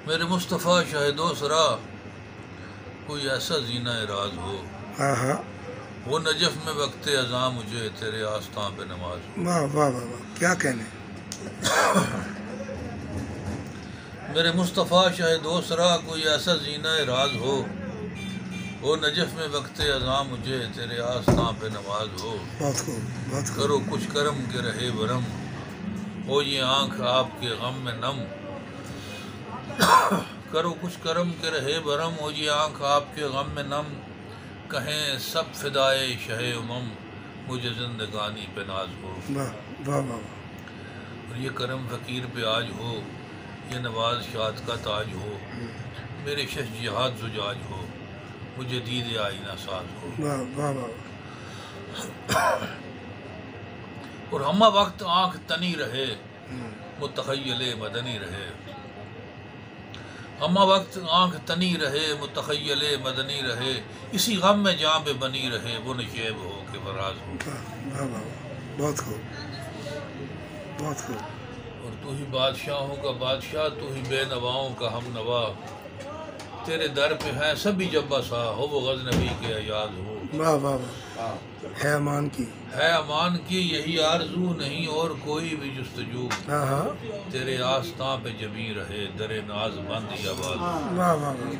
میرے مصطفیٰ شاہد و سرا کوئی ایسا زینہ راز ہو، وہ نجف میں وقت اذاں مجھے تیرے آستاں پہ نماز ہو۔ واہ واہ واہ واہ، کیا کہنے۔ میرے مصطفیٰ شاہد و سرا کوئی ایسا زینہ راز ہو، وہ نجف میں وقت اذاں مجھے تیرے آستاں پہ نماز ہو۔ بہت خوب، بہت خوب۔ کرو کچھ کرم کے رہے برم، ہو یہ آنکھ آپ کے غم میں نم۔ کرو کچھ کرم کے رہے برم، ہو یہ آنکھ آپ کے غم میں نم۔ کہیں سب فدائے شہ امم، مجھے زندگانی پہ ناز ہو۔ واہ واہ واہ۔ اور یہ کرم فقیر پہ آج ہو، یہ نواز شاد کا تاج ہو۔ میرے شش جہاد زجاج ہو، مجھے دید آئینہ ساز ہو۔ واہ واہ واہ۔ اور ہمہ وقت آنکھ تنی رہے، متخیل مدنی رہے۔ ہمہ وقت آنکھ تنی رہے، متخیل مدنی رہے۔ اسی غم میں جاں بے بنی رہے، وہ نشیب ہو کہ فراز ہو۔ واہ واہ واہ، بہت خوب، بہت خوب۔ اور تو ہی بادشاہوں کا بادشاہ، تو ہی بے نواؤں کا ہم نوا۔ تیرے در پہ ہیں سبھی جب بسا، ہو وہ غزنبی کے ایاز ہو۔ واہ واہ واہ، ہے امان کی، ہے امان کی یہی آرزو، نہیں اور کوئی بھی جستجو۔ ہاں ہاں، تیرے آستاں پہ جبیں رہے، در ناز بند یا باز ہو۔ واہ واہ واہ۔